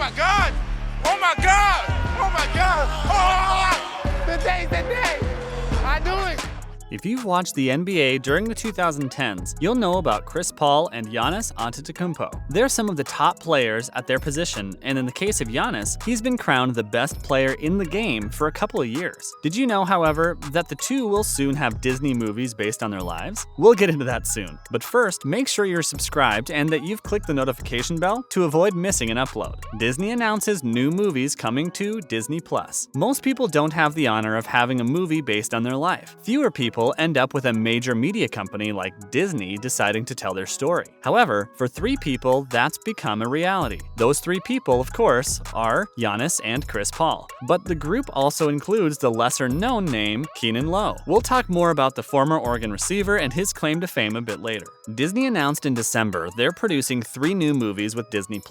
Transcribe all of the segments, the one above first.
my God! Oh my God! Oh my God! Oh! Today's the day! I knew it! If you've watched the NBA during the 2010s, you'll know about Chris Paul and Giannis Antetokounmpo. They're some of the top players at their position, and in the case of Giannis, he's been crowned the best player in the game for a couple of years. Did you know, however, that the two will soon have Disney movies based on their lives? We'll get into that soon. But first, make sure you're subscribed and that you've clicked the notification bell to avoid missing an upload. Disney announces new movies coming to Disney+. Most people don't have the honor of having a movie based on their life. Fewer people end up with a major media company like Disney deciding to tell their story. However, for 3 people, that's become a reality. Those 3 people, of course, are Giannis and Chris Paul. But the group also includes the lesser-known name Keanon Lowe. We'll talk more about the former Oregon receiver and his claim to fame a bit later. Disney announced in December they're producing 3 new movies with Disney+,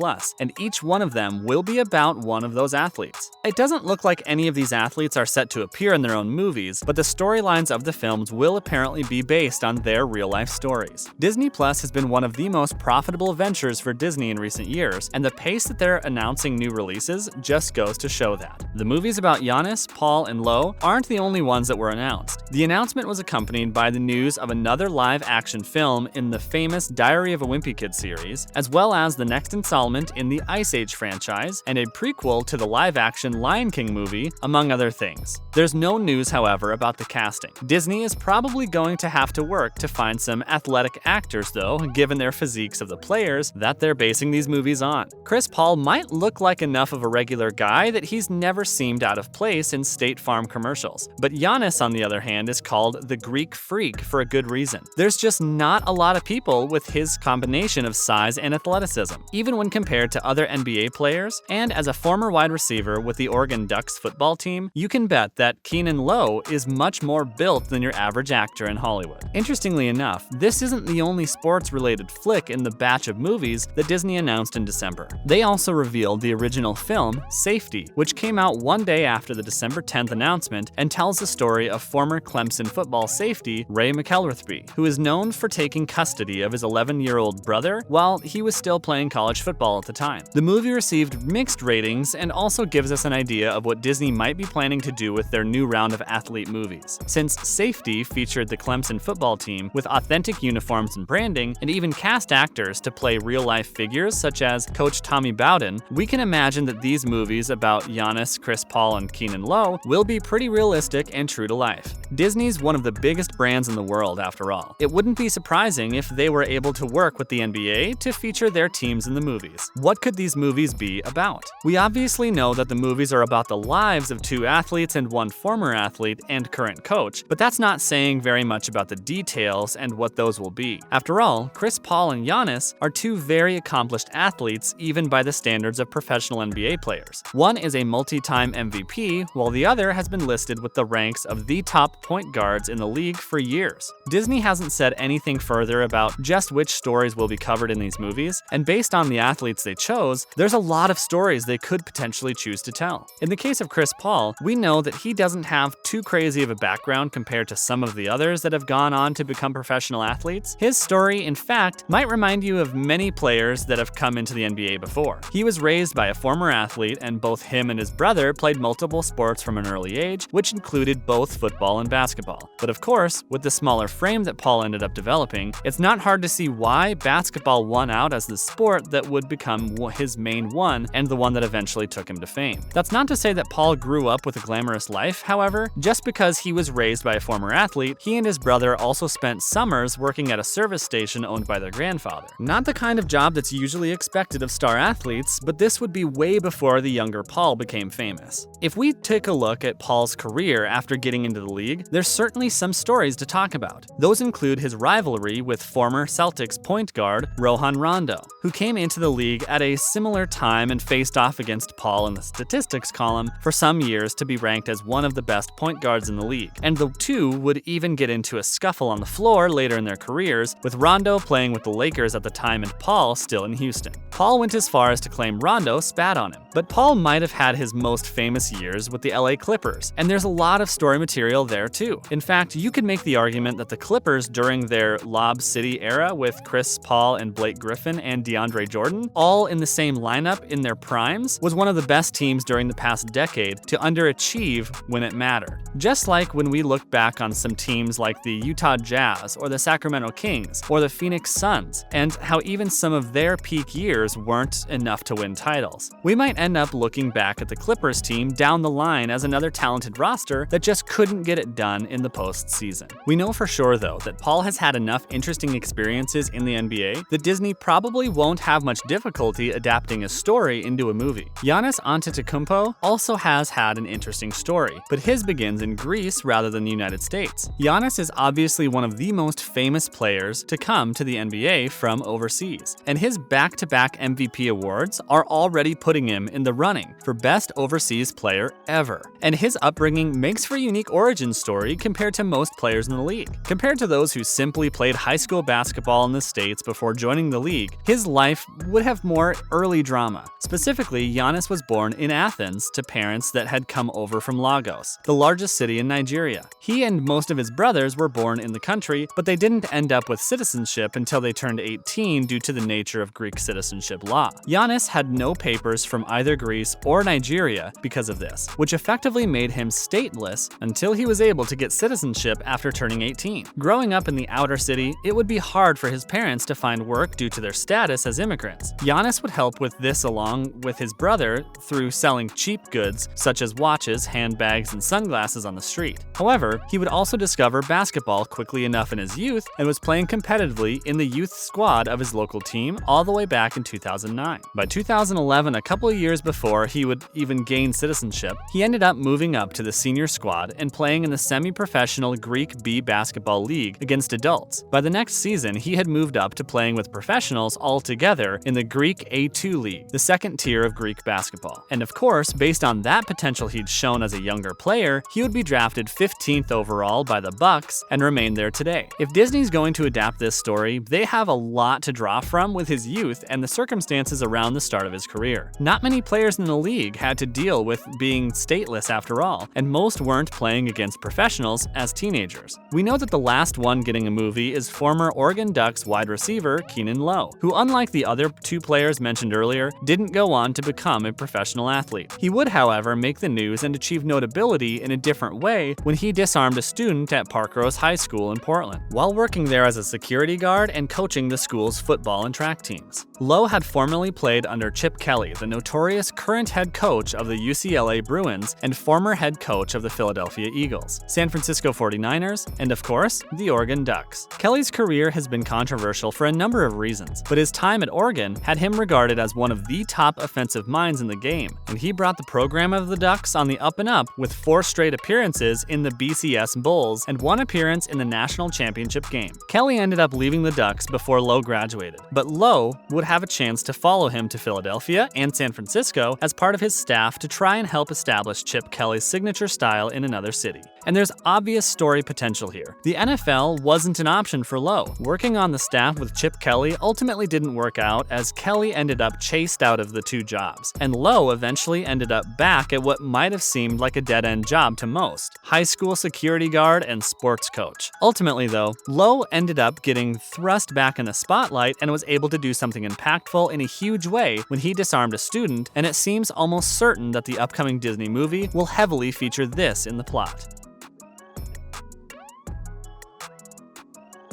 and each one of them will be about one of those athletes. It doesn't look like any of these athletes are set to appear in their own movies, but the storylines of the films will apparently be based on their real-life stories. Disney Plus has been one of the most profitable ventures for Disney in recent years, and the pace that they're announcing new releases just goes to show that. The movies about Giannis, Paul, and Lowe aren't the only ones that were announced. The announcement was accompanied by the news of another live-action film in the famous Diary of a Wimpy Kid series, as well as the next installment in the Ice Age franchise, and a prequel to the live-action Lion King movie, among other things. There's no news, however, about the casting. Disney is probably going to have to work to find some athletic actors, though, given their physiques of the players that they're basing these movies on. Chris Paul might look like enough of a regular guy that he's never seemed out of place in State Farm commercials. But Giannis, on the other hand, is called the Greek Freak for a good reason. There's just not a lot of people with his combination of size and athleticism, even when compared to other NBA players, and as a former wide receiver with the Oregon Ducks football team, you can bet that Keanon Lowe is much more built than your average actor in Hollywood. Interestingly enough, this isn't the only sports-related flick in the batch of movies that Disney announced in December. They also revealed the original film, Safety, which came out one day after the December 10th announcement and tells the story of former Clemson football safety Ray McElrathbey, who is known for taking custody of his 11-year-old brother while he was still playing college football at the time. The movie received mixed ratings and also gives us an idea of what Disney might be planning to do with their new round of athlete movies. Since Safety featured the Clemson football team with authentic uniforms and branding, and even cast actors to play real-life figures such as Coach Tommy Bowden, we can imagine that these movies about Giannis, Chris Paul, and Keanon Lowe will be pretty realistic and true to life. Disney's one of the biggest brands in the world, after all. It wouldn't be surprising if they were able to work with the NBA to feature their teams in the movies. What could these movies be about? We obviously know that the movies are about the lives of 2 athletes and 1 former athlete and current coach, but that's not saying very much about the details and what those will be. After all, Chris Paul and Giannis are 2 very accomplished athletes even by the standards of professional NBA players. One is a multi-time MVP, while the other has been listed with the ranks of the top point guards in the league for years. Disney hasn't said anything further about just which stories will be covered in these movies, and based on the athletes they chose, there's a lot of stories they could potentially choose to tell. In the case of Chris Paul, we know that he doesn't have too crazy of a background compared to some of the others that have gone on to become professional athletes. His story, in fact, might remind you of many players that have come into the NBA before. He was raised by a former athlete, and both him and his brother played multiple sports from an early age, which included both football and basketball. But of course, with the smaller frame that Paul ended up developing, it's not hard to see why basketball won out as the sport that would become his main one and the one that eventually took him to fame. That's not to say that Paul grew up with a glamorous life, however. Just because he was raised by a former athlete, he and his brother also spent summers working at a service station owned by their grandfather. Not the kind of job that's usually expected of star athletes, but this would be way before the younger Paul became famous. If we take a look at Paul's career after getting into the league, there's certainly some stories to talk about. Those include his rivalry with former Celtics point guard Rajon Rondo, who came into the league at a similar time and faced off against Paul in the statistics column for some years to be ranked as one of the best point guards in the league. And the two would even get into a scuffle on the floor later in their careers, with Rondo playing with the Lakers at the time and Paul still in Houston. Paul went as far as to claim Rondo spat on him, but Paul might have had his most famous years with the LA Clippers, and there's a lot of story material there too. In fact, you could make the argument that the Clippers during their Lob City era with Chris Paul and Blake Griffin and DeAndre Jordan, all in the same lineup in their primes, was one of the best teams during the past decade to underachieve when it mattered. Just like when we look back on some teams like the Utah Jazz or the Sacramento Kings or the Phoenix Suns, and how even some of their peak years weren't enough to win titles. We might end up looking back at the Clippers team down the line as another talented roster that just couldn't get it done in the postseason. We know for sure though that Paul has had enough interesting experiences in the NBA that Disney probably won't have much difficulty adapting a story into a movie. Giannis Antetokounmpo also has had an interesting story, but his begins in Greece rather than the United States. Giannis is obviously one of the most famous players to come to the NBA from overseas, and his back-to-back MVP awards are already putting him in the running for best overseas player ever. And his upbringing makes for a unique origin story compared to most players in the league. Compared to those who simply played high school basketball in the States before joining the league, his life would have more early drama. Specifically, Giannis was born in Athens to parents that had come over from Lagos, the largest city in Nigeria. He and most of his brothers were born in the country, but they didn't end up with citizenship until they turned 18 due to the nature of Greek citizenship law. Giannis had no papers from either Greece or Nigeria because of this, which effectively made him stateless until he was able to get citizenship after turning 18. Growing up in the outer city, it would be hard for his parents to find work due to their status as immigrants. Giannis would help with this along with his brother through selling cheap goods such as watches, handbags, and sunglasses on the street. However, he would also discover basketball quickly enough in his youth and was playing competitively in the youth squad of his local team all the way back in 2009. By 2011, a couple of years before he would even gain citizenship, he ended up moving up to the senior squad and playing in the semi-professional Greek B basketball league against adults. By the next season, he had moved up to playing with professionals altogether in the Greek A2 league, the second tier of Greek basketball. And of course, based on that potential he'd shown as a younger player, he would be drafted 15th overall by the Bucks and remain there today. If Disney's going to adapt this story, they have a lot to draw from with his youth and the circumstances around the start of his career. Not many players in the league had to deal with being stateless after all, and most weren't playing against professionals as teenagers. We know that the last one getting a movie is former Oregon Ducks wide receiver Keanon Lowe, who unlike the other two players mentioned earlier, didn't go on to become a professional athlete. He would, however, make the news and achieve notability in a different way when he disarmed a student at Parkrose High School in Portland, while working there as a security guard and coaching the school's football and track teams. Lowe had formerly played under Chip Kelly, the notorious current head coach of the UCLA Bruins and former head coach of the Philadelphia Eagles, San Francisco 49ers, and of course, the Oregon Ducks. Kelly's career has been controversial for a number of reasons, but his time at Oregon had him regarded as one of the top offensive minds in the game, and he brought the program of the Ducks on the up and up with 4 straight appearances in the BCS Bowls and 1 appearance in the national championship game. Kelly ended up leaving the Ducks before Lowe graduated, but Lowe would have a chance to follow him to Philadelphia and San Francisco as part of his staff to try and help establish Chip Kelly's signature style in another city. And there's obvious story potential here. The NFL wasn't an option for Lowe. Working on the staff with Chip Kelly ultimately didn't work out as Kelly ended up chased out of the 2 jobs, and Lowe eventually ended up back at what might have seemed like a dead-end job to most: high school security guard and sports coach. Ultimately though, Lowe ended up getting thrust back in the spotlight and was able to do something impactful in a huge way when he disarmed a student, and it seems almost certain that the upcoming Disney movie will heavily feature this in the plot.